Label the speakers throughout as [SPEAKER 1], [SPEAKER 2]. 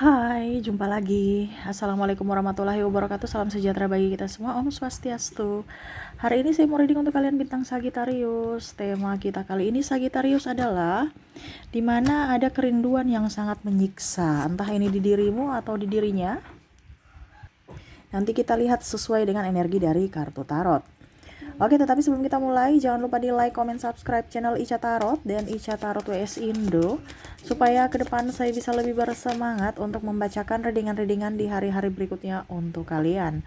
[SPEAKER 1] Hai, jumpa lagi. Assalamualaikum warahmatullahi wabarakatuh. Salam sejahtera bagi kita semua. Om Swastiastu. Hari ini saya mau reading untuk kalian bintang Sagittarius. Tema kita kali ini Sagittarius adalah dimana ada kerinduan yang sangat menyiksa. Entah ini di dirimu atau di dirinya. Nanti kita lihat sesuai dengan energi dari kartu tarot. Oke, tetapi sebelum kita mulai, jangan lupa di like, comment, subscribe channel Ica Tarot dan Ica Tarot WS Indo, supaya ke depan saya bisa lebih bersemangat untuk membacakan readingan-readingan di hari-hari berikutnya untuk kalian.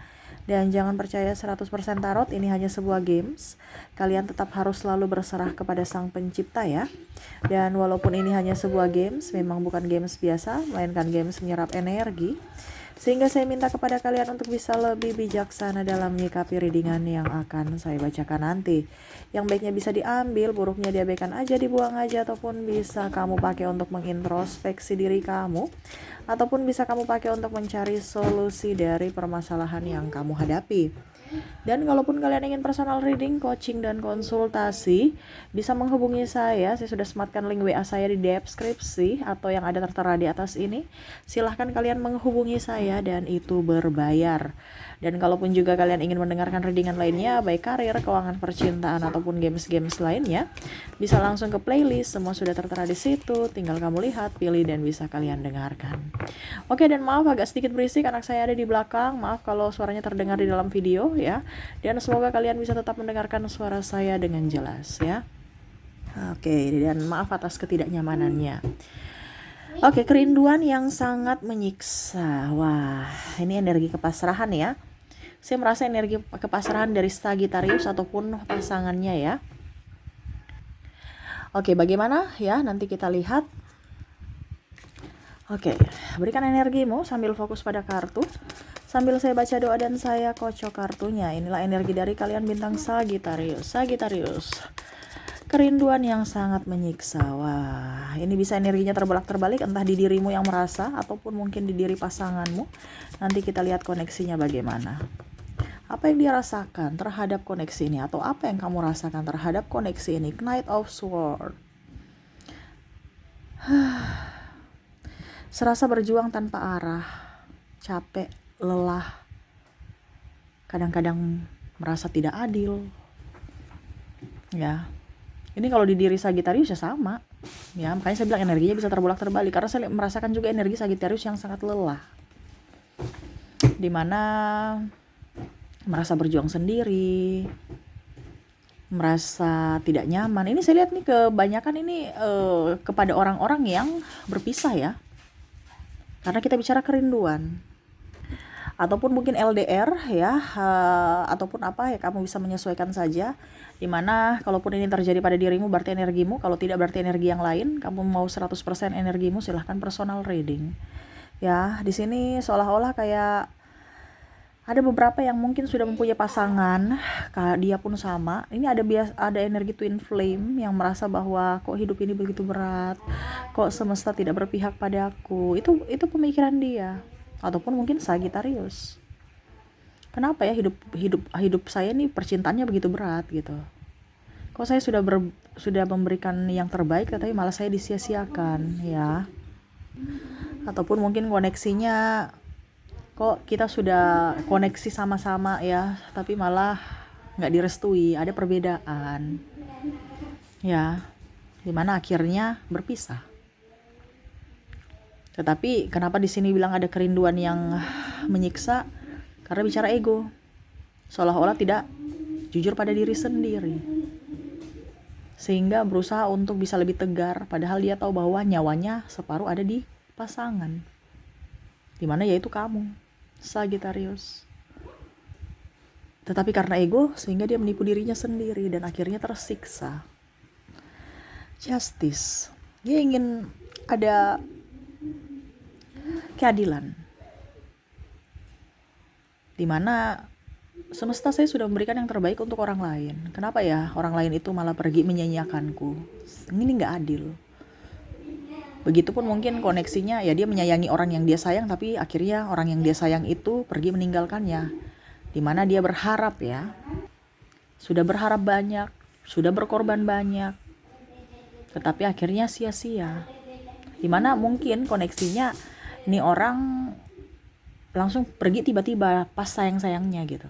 [SPEAKER 1] Dan jangan percaya 100% tarot, ini hanya sebuah games. Kalian tetap harus selalu berserah kepada Sang Pencipta ya. Dan walaupun ini hanya sebuah games, memang bukan games biasa, melainkan games menyerap energi. Sehingga saya minta kepada kalian untuk bisa lebih bijaksana dalam menyikapi readingan yang akan saya bacakan nanti. Yang baiknya bisa diambil, buruknya diabaikan aja, dibuang aja, ataupun bisa kamu pakai untuk mengintrospeksi diri kamu, ataupun bisa kamu pakai untuk mencari solusi dari permasalahan yang kamu hadapi. Dan kalaupun kalian ingin personal reading, coaching, dan konsultasi, bisa menghubungi saya. Saya sudah sematkan link WA saya di deskripsi atau yang ada tertera di atas ini. Silahkan kalian menghubungi saya dan itu berbayar. Dan kalaupun juga kalian ingin mendengarkan readingan lainnya, baik karir, keuangan, percintaan, ataupun games-games lainnya, bisa langsung ke playlist. Semua sudah tertera di situ. Tinggal kamu lihat, pilih, dan bisa kalian dengarkan. Oke, dan maaf agak sedikit berisik, anak saya ada di belakang. Maaf kalau suaranya terdengar di dalam video ya. Dan semoga kalian bisa tetap mendengarkan suara saya dengan jelas ya. Oke, dan maaf atas ketidaknyamanannya. Oke, kerinduan yang sangat menyiksa. Wah, ini energi kepasrahan ya. Saya merasa energi kepasrahan dari Sagittarius ataupun pasangannya ya. Oke, bagaimana ya? Nanti kita lihat. Oke, berikan energimu sambil fokus pada kartu. Sambil saya baca doa dan saya kocok kartunya. Inilah energi dari kalian bintang Sagittarius. Sagittarius. Kerinduan yang sangat menyiksa. Wah, ini bisa energinya terbolak-terbalik, entah di dirimu yang merasa ataupun mungkin di diri pasanganmu. Nanti kita lihat koneksinya bagaimana. Apa yang dia rasakan terhadap koneksi ini, atau apa yang kamu rasakan terhadap koneksi ini? Knight of Swords. Serasa berjuang tanpa arah, capek, lelah, kadang-kadang merasa tidak adil. Ya. Ini kalau di diri Sagittarius ya sama. Ya, makanya saya bilang energinya bisa terbolak-terbalik karena saya merasakan juga energi Sagittarius yang sangat lelah. Dimana merasa berjuang sendiri, merasa tidak nyaman. Ini saya lihat nih kebanyakan ini kepada orang-orang yang berpisah ya. Karena kita bicara kerinduan. Ataupun mungkin LDR ya, ataupun apa ya, kamu bisa menyesuaikan saja. Dimana kalaupun ini terjadi pada dirimu berarti energimu, kalau tidak berarti energi yang lain. Kamu mau 100% energimu, silahkan personal reading. Ya, di sini seolah-olah kayak ada beberapa yang mungkin sudah mempunyai pasangan, dia pun sama. Ini ada energi twin flame yang merasa bahwa kok hidup ini begitu berat, kok semesta tidak berpihak padaku. Itu pemikiran dia. Ataupun mungkin Sagittarius. Kenapa ya hidup saya nih percintaannya begitu berat gitu. Kok saya sudah memberikan yang terbaik tapi malah saya disia-siakan ya. Ataupun mungkin koneksinya kok kita sudah koneksi sama-sama ya, tapi malah nggak direstui, ada perbedaan. Ya, dimana akhirnya berpisah. Tetapi kenapa di sini bilang ada kerinduan yang menyiksa? Karena bicara ego. Seolah-olah tidak jujur pada diri sendiri. Sehingga berusaha untuk bisa lebih tegar, padahal dia tahu bahwa nyawanya separuh ada di pasangan. Dimana yaitu kamu, Sagittarius. Tetapi karena ego, sehingga dia menipu dirinya sendiri dan akhirnya tersiksa. Justice. Dia ingin ada keadilan. Dimana semesta saya sudah memberikan yang terbaik untuk orang lain. Kenapa ya orang lain itu malah pergi menyanyiakanku? Ini gak adil. Begitupun mungkin koneksinya ya, dia menyayangi orang yang dia sayang, tapi akhirnya orang yang dia sayang itu pergi meninggalkannya. Dimana dia berharap ya, sudah berharap banyak, sudah berkorban banyak, tetapi akhirnya sia-sia. Dimana mungkin koneksinya Ini orang langsung pergi tiba-tiba pas sayang-sayangnya gitu.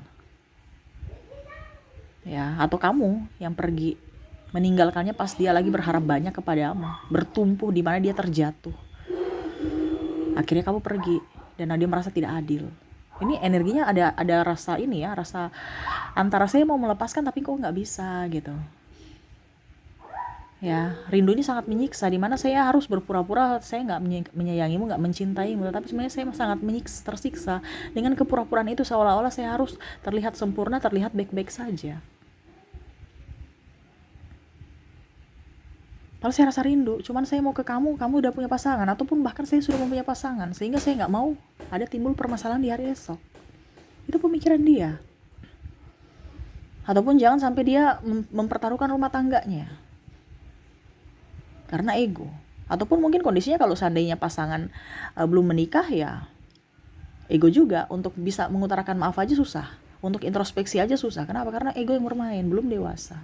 [SPEAKER 1] Ya, atau kamu yang pergi meninggalkannya pas dia lagi berharap banyak kepadamu, bertumpu di mana dia terjatuh. Akhirnya kamu pergi dan dia merasa tidak adil. Ini energinya ada rasa ini ya, rasa antara saya mau melepaskan tapi kok nggak bisa gitu. Ya, rindu ini sangat menyiksa, di mana saya harus berpura-pura saya nggak menyayangimu, nggak mencintaimu, tetapi sebenarnya saya sangat tersiksa dengan kepura-puraan itu, seolah-olah saya harus terlihat sempurna, terlihat baik-baik saja. Kalau saya rasa rindu, cuman saya mau ke kamu, kamu udah punya pasangan, ataupun bahkan saya sudah mempunyai pasangan, sehingga saya nggak mau ada timbul permasalahan di hari esok. Itu pemikiran dia. Ataupun jangan sampai dia mempertaruhkan rumah tangganya karena ego. Ataupun mungkin kondisinya kalau seandainya pasangan belum menikah, ya ego juga, untuk bisa mengutarakan maaf aja susah, untuk introspeksi aja susah. Kenapa? Karena ego yang bermain, belum dewasa.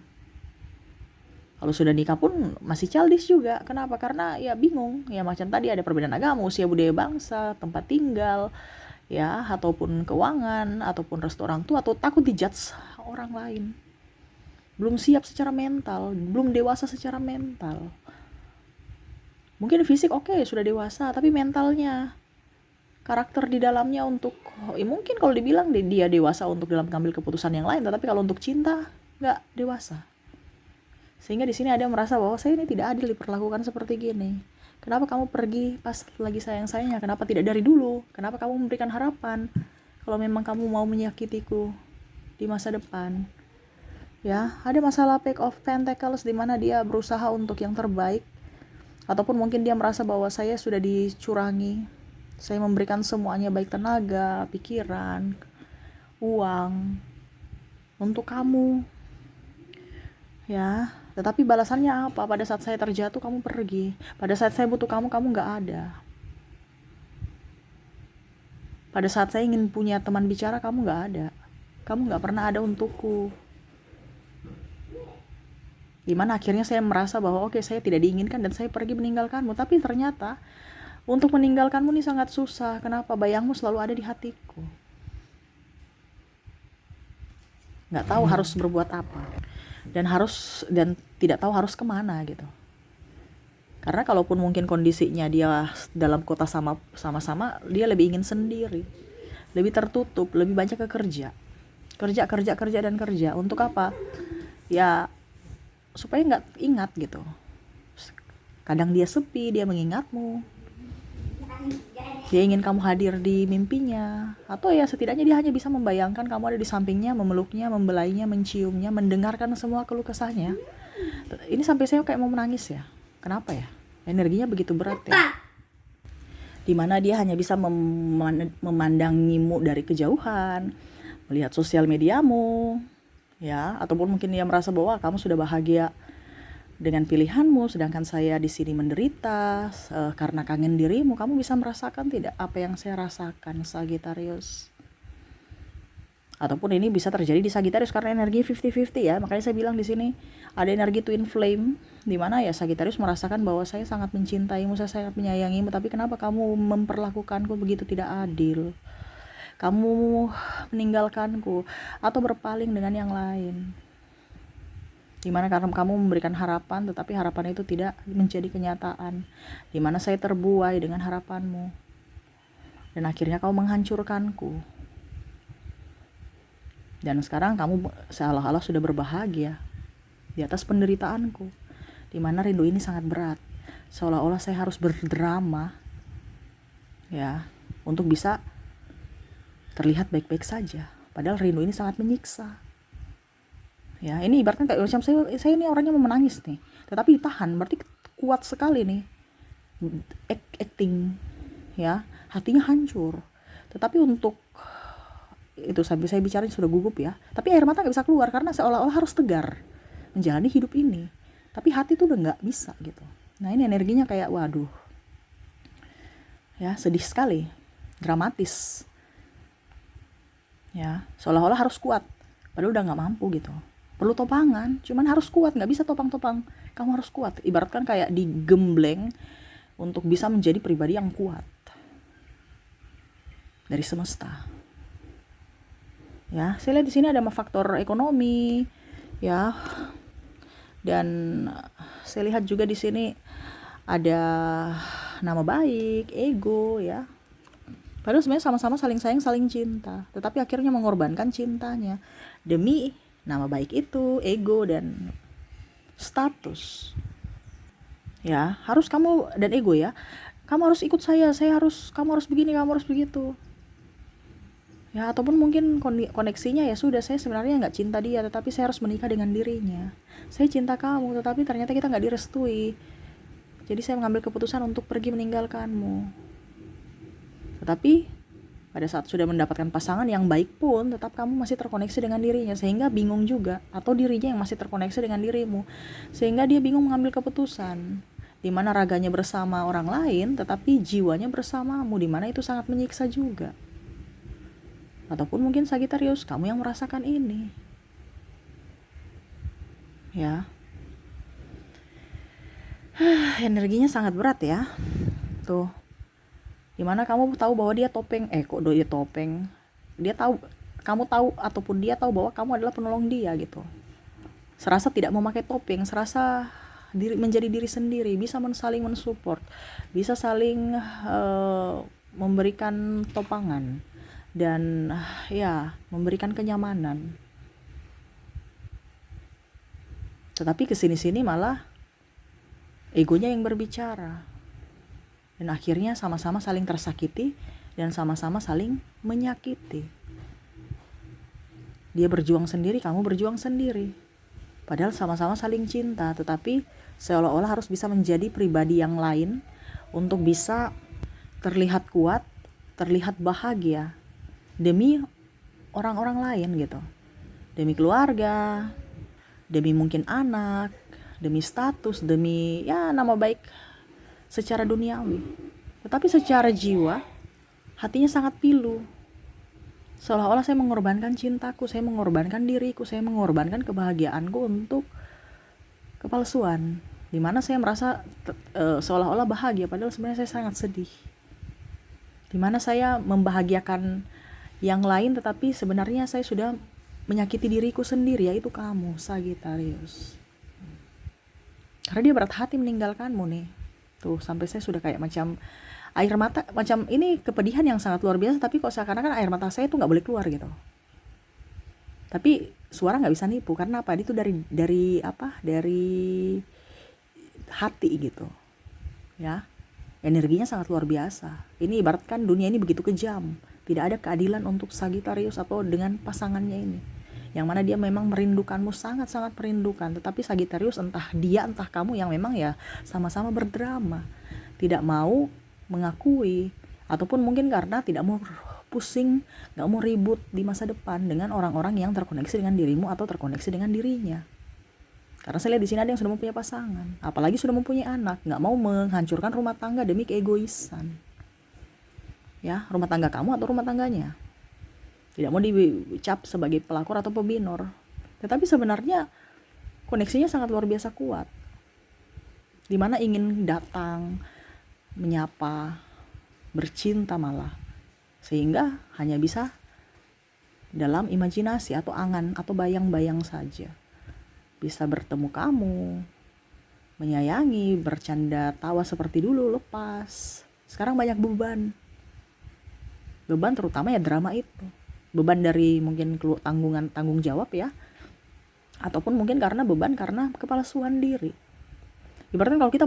[SPEAKER 1] Kalau sudah nikah pun masih childish juga. Kenapa? Karena ya bingung. Ya macam tadi ada perbedaan agama, usia, budaya bangsa, tempat tinggal, ya, ataupun keuangan, ataupun restu orang tua, atau takut dijudge orang lain. Belum siap secara mental, belum dewasa secara mental. Mungkin fisik oke, sudah dewasa, tapi mentalnya, karakter di dalamnya untuk, mungkin kalau dibilang dia dewasa untuk dalam mengambil keputusan yang lain, tetapi kalau untuk cinta nggak dewasa. Sehingga di sini ada yang merasa bahwa saya ini tidak adil diperlakukan seperti gini. Kenapa kamu pergi pas lagi sayang-sayangnya? Kenapa tidak dari dulu? Kenapa kamu memberikan harapan kalau memang kamu mau menyakitiku di masa depan? Ya, ada masalah Pack of Pentacles di mana dia berusaha untuk yang terbaik, ataupun mungkin dia merasa bahwa saya sudah dicurangi. Saya memberikan semuanya, baik tenaga, pikiran, uang untuk kamu. Ya, tetapi balasannya apa? Pada saat saya terjatuh, kamu pergi. Pada saat saya butuh kamu, kamu nggak ada. Pada saat saya ingin punya teman bicara, kamu nggak ada. Kamu nggak pernah ada untukku. Dimana akhirnya saya merasa bahwa oke, saya tidak diinginkan dan saya pergi meninggalkanmu. Tapi ternyata untuk meninggalkanmu ini sangat susah. Kenapa? Bayangmu selalu ada di hatiku. Nggak tahu harus berbuat apa. Dan tidak tahu harus kemana gitu. Karena kalaupun mungkin kondisinya dia dalam kota sama-sama, dia lebih ingin sendiri, lebih tertutup, lebih banyak kerja. Untuk apa? Ya supaya nggak ingat gitu. Kadang dia sepi, dia mengingatmu, dia ingin kamu hadir di mimpinya, atau ya setidaknya dia hanya bisa membayangkan kamu ada di sampingnya, memeluknya, membelainya, menciumnya, mendengarkan semua keluh kesahnya. Ini sampai saya kayak mau menangis ya. Kenapa ya? Energinya begitu berat ya. Dimana dia hanya bisa memandangimu dari kejauhan, melihat sosial mediamu, ya, ataupun mungkin dia merasa bahwa kamu sudah bahagia dengan pilihanmu, sedangkan saya di sini menderita karena kangen dirimu. Kamu bisa merasakan tidak apa yang saya rasakan, Sagittarius? Ataupun ini bisa terjadi di Sagittarius karena energi 50-50 ya. Makanya saya bilang di sini ada energi twin flame, di mana ya Sagittarius merasakan bahwa saya sangat mencintaimu, saya sangat menyayangimu, tapi kenapa kamu memperlakukanku begitu tidak adil? Kamu meninggalkanku atau berpaling dengan yang lain. Dimana karena kamu memberikan harapan, tetapi harapan itu tidak menjadi kenyataan. Dimana saya terbuai dengan harapanmu, dan akhirnya kau menghancurkanku. Dan sekarang kamu seolah-olah sudah berbahagia di atas penderitaanku. Dimana rindu ini sangat berat. Seolah-olah saya harus berdrama, ya, untuk bisa terlihat baik-baik saja. Padahal rindu ini sangat menyiksa. Ya, ini ibaratnya kayak macam saya ini orangnya mau menangis nih, tetapi ditahan, berarti kuat sekali nih acting, ya, hatinya hancur. Tetapi untuk itu sampai saya bicara sudah gugup ya, tapi air mata nggak bisa keluar karena seolah-olah harus tegar menjalani hidup ini, tapi hati tuh udah nggak bisa gitu. Nah ini energinya kayak waduh, ya, sedih sekali, dramatis, ya, seolah-olah harus kuat padahal udah nggak mampu gitu. Perlu topangan, cuman harus kuat, nggak bisa topang-topang, kamu harus kuat. Ibaratkan kayak digembleng untuk bisa menjadi pribadi yang kuat. dari semesta. Ya, saya lihat di sini ada faktor ekonomi, ya, dan saya lihat juga di sini ada nama baik, ego, ya. Padahal sebenarnya sama-sama saling sayang, saling cinta, tetapi akhirnya mengorbankan cintanya demi nama baik itu, ego dan status. Ya, harus kamu dan ego ya. Kamu harus ikut saya kamu harus begini, kamu harus begitu. Ya, ataupun mungkin koneksinya ya sudah, saya sebenarnya nggak cinta dia, tetapi saya harus menikah dengan dirinya. Saya cinta kamu, tetapi ternyata kita nggak direstui. Jadi saya mengambil keputusan untuk pergi meninggalkanmu. Tetapi pada saat sudah mendapatkan pasangan yang baik pun, tetap kamu masih terkoneksi dengan dirinya, sehingga bingung juga, atau dirinya yang masih terkoneksi dengan dirimu, sehingga dia bingung mengambil keputusan, di mana raganya bersama orang lain, tetapi jiwanya bersamamu, di mana itu sangat menyiksa juga. Ataupun mungkin Sagittarius, kamu yang merasakan ini. Ya. Energinya sangat berat ya. Tuh. Dimana kamu tahu bahwa dia topeng, dia topeng. Dia tahu, kamu tahu ataupun dia tahu bahwa kamu adalah penolong dia gitu. Serasa tidak memakai topeng, serasa menjadi diri sendiri, bisa saling mensupport, bisa saling memberikan topangan dan ya memberikan kenyamanan. Tetapi kesini-sini malah egonya yang berbicara, dan akhirnya sama-sama saling tersakiti dan sama-sama saling menyakiti. Dia berjuang sendiri, kamu berjuang sendiri, padahal sama-sama saling cinta, tetapi seolah-olah harus bisa menjadi pribadi yang lain untuk bisa terlihat kuat, terlihat bahagia demi orang-orang lain gitu, demi keluarga, demi mungkin anak, demi status, demi ya nama baik secara duniawi. Tetapi secara jiwa hatinya sangat pilu, seolah-olah saya mengorbankan cintaku, saya mengorbankan diriku, saya mengorbankan kebahagiaanku untuk kepalsuan, dimana saya merasa seolah-olah bahagia, padahal sebenarnya saya sangat sedih, dimana saya membahagiakan yang lain, tetapi sebenarnya saya sudah menyakiti diriku sendiri, yaitu kamu, Sagittarius. Karena dia berat hati meninggalkanmu nih. Tuh, sampai saya sudah kayak macam air mata, macam ini kepedihan yang sangat luar biasa, tapi kok seakan-akan air mata saya itu nggak boleh keluar gitu. Tapi suara nggak bisa nipu, karena apa? Itu dari hati gitu, ya. Energinya sangat luar biasa. Ini ibaratkan dunia ini begitu kejam. Tidak ada keadilan untuk Sagittarius atau dengan pasangannya ini, yang mana dia memang merindukanmu, sangat-sangat merindukan. Tetapi Sagittarius, entah dia entah kamu, yang memang ya sama-sama berdrama, tidak mau mengakui, ataupun mungkin karena tidak mau pusing, gak mau ribut di masa depan dengan orang-orang yang terkoneksi dengan dirimu atau terkoneksi dengan dirinya. Karena saya lihat di sini ada yang sudah mempunyai pasangan, apalagi sudah mempunyai anak, gak mau menghancurkan rumah tangga demi keegoisan. Ya, rumah tangga kamu atau rumah tangganya. Tidak mau dicap sebagai pelakor atau pebinor. Tetapi sebenarnya koneksinya sangat luar biasa kuat, dimana ingin datang, menyapa, bercinta malah, sehingga hanya bisa dalam imajinasi atau angan atau bayang-bayang saja. Bisa bertemu kamu, menyayangi, bercanda tawa seperti dulu, lepas. Sekarang banyak beban terutama ya drama itu, beban dari mungkin tanggung jawab ya, ataupun mungkin karena beban karena kepalsuan diri. Ibaratnya kalau kita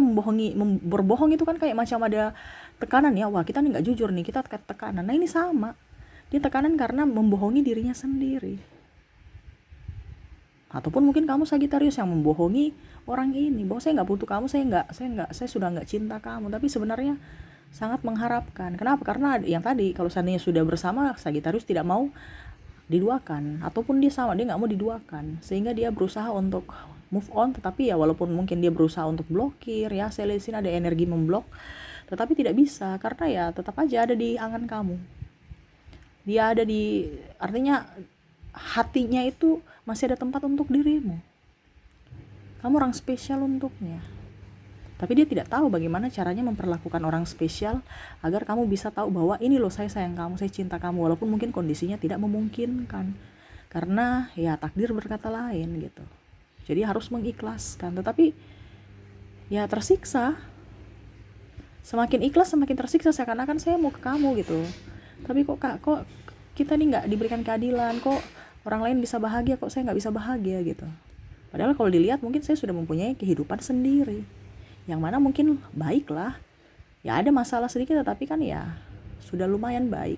[SPEAKER 1] berbohong itu kan kayak macam ada tekanan ya, wah kita nih nggak jujur nih, kita tekanan. Nah ini sama, dia tekanan karena membohongi dirinya sendiri. Ataupun mungkin kamu Sagittarius yang membohongi orang ini bahwa saya nggak butuh kamu, saya sudah nggak cinta kamu, tapi sebenarnya sangat mengharapkan. Kenapa? Karena yang tadi, kalau seandainya sudah bersama, Sagittarius tidak mau diduakan, ataupun dia nggak mau diduakan, sehingga dia berusaha untuk move on. Tetapi ya walaupun mungkin dia berusaha untuk blokir ya, saya lihat sini ada energi memblok, tetapi tidak bisa, karena ya tetap aja ada di angan kamu. Dia ada di, artinya hatinya itu masih ada tempat untuk dirimu. Kamu orang spesial untuknya. Tapi dia tidak tahu bagaimana caranya memperlakukan orang spesial agar kamu bisa tahu bahwa ini loh, saya sayang kamu, saya cinta kamu, walaupun mungkin kondisinya tidak memungkinkan. Karena ya takdir berkata lain gitu. Jadi harus mengikhlaskan. Tetapi ya tersiksa. Semakin ikhlas semakin tersiksa, seakan-akan saya mau ke kamu gitu. Tapi kok kita nih nggak diberikan keadilan, kok orang lain bisa bahagia, kok saya nggak bisa bahagia gitu. Padahal kalau dilihat mungkin saya sudah mempunyai kehidupan sendiri, yang mana mungkin baik lah. Ya ada masalah sedikit tetapi kan ya sudah lumayan baik.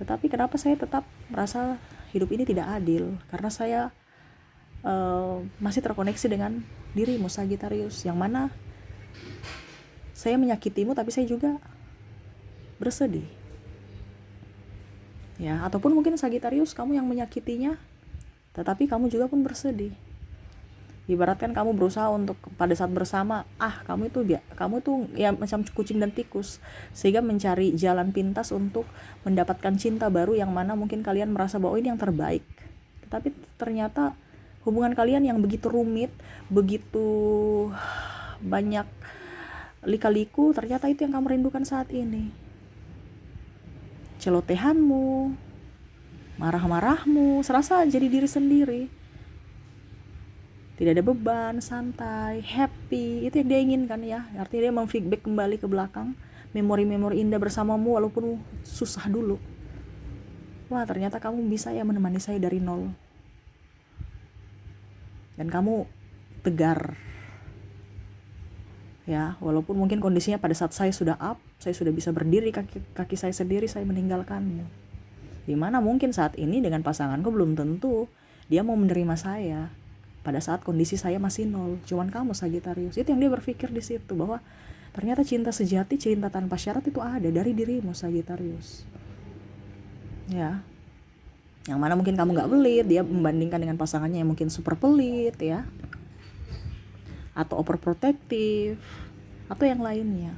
[SPEAKER 1] Tetapi kenapa saya tetap merasa hidup ini tidak adil? Karena saya masih terkoneksi dengan dirimu Sagittarius, yang mana saya menyakitimu tapi saya juga bersedih. Ya, ataupun mungkin Sagittarius kamu yang menyakitinya tetapi kamu juga pun bersedih. Ibaratkan kamu berusaha untuk pada saat bersama, kamu itu ya macam kucing dan tikus, sehingga mencari jalan pintas untuk mendapatkan cinta baru yang mana mungkin kalian merasa bahwa ini yang terbaik. Tetapi ternyata hubungan kalian yang begitu rumit, begitu banyak lika-liku, ternyata itu yang kamu rindukan saat ini. Celotehanmu, marah-marahmu, serasa jadi diri sendiri. Tidak ada beban, santai, happy, itu yang dia inginkan ya. Artinya dia memfeedback kembali ke belakang memori-memori indah bersamamu walaupun susah dulu. Wah, ternyata kamu bisa ya menemani saya dari nol. Dan kamu tegar. Ya, walaupun mungkin kondisinya pada saat saya sudah up, saya sudah bisa berdiri kaki saya sendiri, saya meninggalkanmu. Dimana mungkin saat ini dengan pasanganku belum tentu dia mau menerima saya pada saat kondisi saya masih nol. Cuman kamu Sagittarius, itu yang dia berpikir di situ, bahwa ternyata cinta sejati, cinta tanpa syarat itu ada dari dirimu Sagittarius. Ya, yang mana mungkin kamu gak pelit, dia membandingkan dengan pasangannya yang mungkin super pelit ya, atau overprotective, atau yang lainnya.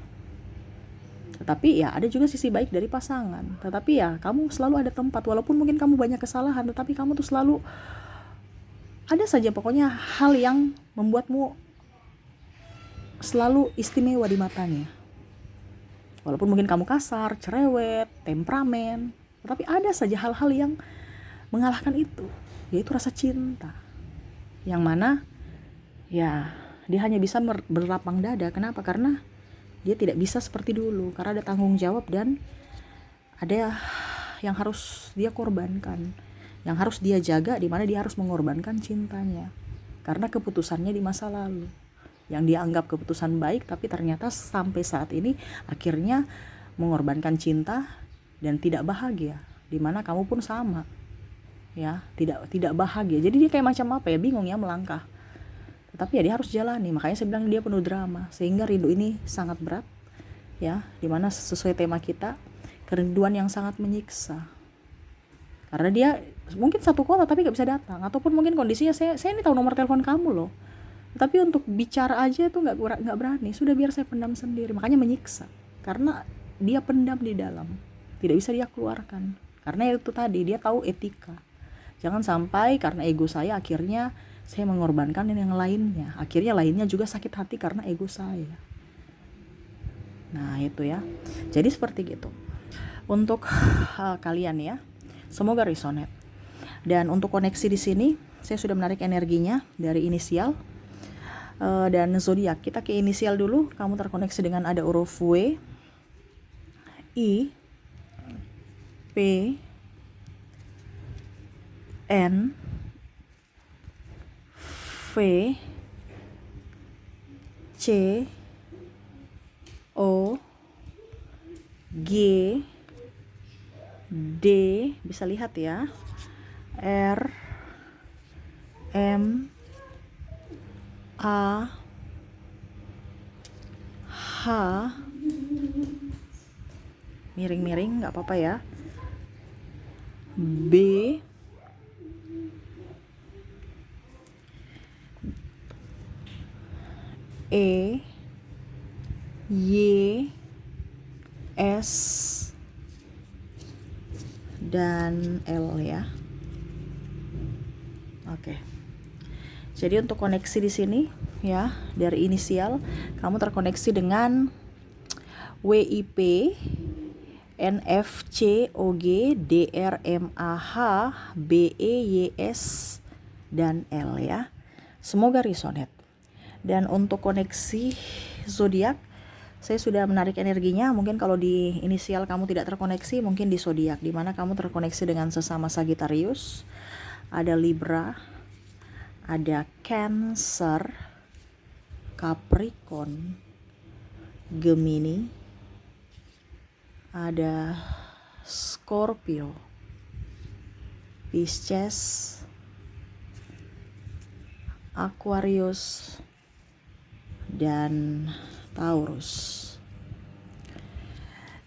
[SPEAKER 1] Tetapi ya ada juga sisi baik dari pasangan. Tetapi ya kamu selalu ada tempat, walaupun mungkin kamu banyak kesalahan, tetapi kamu tuh selalu ada saja pokoknya hal yang membuatmu selalu istimewa di matanya. Walaupun mungkin kamu kasar, cerewet, temperamen, tetapi ada saja hal-hal yang mengalahkan itu, yaitu rasa cinta. Yang mana ya dia hanya bisa berlapang dada. Kenapa? Karena dia tidak bisa seperti dulu, karena ada tanggung jawab dan ada yang harus dia korbankan, yang harus dia jaga, di mana dia harus mengorbankan cintanya karena keputusannya di masa lalu yang dia anggap keputusan baik, tapi ternyata sampai saat ini akhirnya mengorbankan cinta dan tidak bahagia, di mana kamu pun sama ya, tidak bahagia. Jadi dia kayak macam apa ya, bingung ya melangkah. Tetapi ya dia harus jalani. Makanya saya bilang dia penuh drama, sehingga rindu ini sangat berat ya, dimana sesuai tema kita, kerinduan yang sangat menyiksa. Karena dia mungkin satu kota tapi gak bisa datang, ataupun mungkin kondisinya saya ini tahu nomor telepon kamu loh, tapi untuk bicara aja tuh nggak berani. Sudah, biar saya pendam sendiri. Makanya menyiksa, karena dia pendam di dalam, tidak bisa dia keluarkan. Karena itu tadi, dia tahu etika. Jangan sampai karena ego saya akhirnya saya mengorbankan yang lainnya, akhirnya lainnya juga sakit hati karena ego saya. Nah itu ya. Jadi seperti gitu untuk kalian ya. Semoga resonate. Dan untuk koneksi di sini saya sudah menarik energinya dari inisial dan zodiak. Kita ke inisial dulu. Kamu terkoneksi dengan ada huruf W, I, P, N, V, C, O, G, D, bisa lihat ya, R, M, A, H, miring-miring nggak apa-apa ya, B, E, Y, S, dan L ya. Oke. Jadi untuk koneksi di sini ya, dari inisial kamu terkoneksi dengan WIP, NFCOG, DRMAH, BEYS, dan L ya. Semoga resonate. Dan untuk koneksi zodiak, saya sudah menarik energinya. Mungkin kalau di inisial kamu tidak terkoneksi, mungkin di zodiak, di mana kamu terkoneksi dengan sesama Sagittarius, ada Libra, ada Cancer, Capricorn, Gemini, ada Scorpio, Pisces, Aquarius, dan Taurus.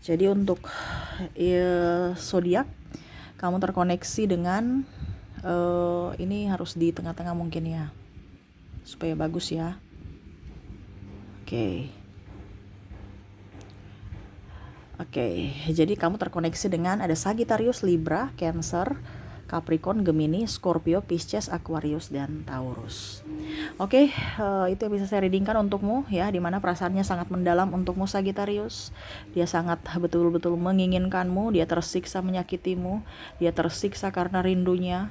[SPEAKER 1] Jadi untuk zodiak kamu terkoneksi dengan ini harus di tengah-tengah mungkin ya, supaya bagus ya. Oke, jadi kamu terkoneksi dengan ada Sagittarius, Libra, Cancer, Capricorn, Gemini, Scorpio, Pisces, Aquarius, dan Taurus. Oke, itu yang bisa saya readingkan untukmu ya, dimana perasaannya sangat mendalam untukmu Sagittarius. Dia sangat betul-betul menginginkanmu, dia tersiksa menyakitimu, dia tersiksa karena rindunya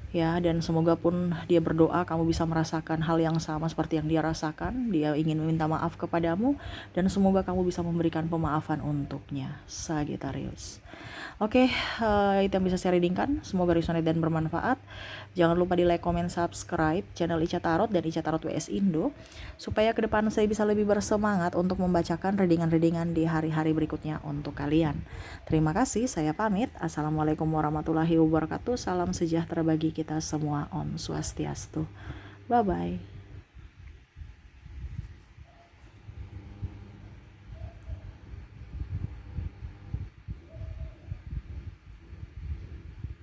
[SPEAKER 1] ya, dan semoga pun dia berdoa kamu bisa merasakan hal yang sama seperti yang dia rasakan. Dia ingin meminta maaf kepadamu dan semoga kamu bisa memberikan pemaafan untuknya Sagittarius. Oke, itu yang bisa saya readingkan. Semoga resonate dan bermanfaat. Jangan lupa di like, comment, subscribe channel Ica Tarot dan Ica Tarot WS Indo, supaya ke depan saya bisa lebih bersemangat untuk membacakan readingan-readingan di hari-hari berikutnya untuk kalian. Terima kasih, saya pamit. Assalamualaikum warahmatullahi wabarakatuh. Salam sejahtera bagi kita semua. Om Swastiastu. Bye-bye.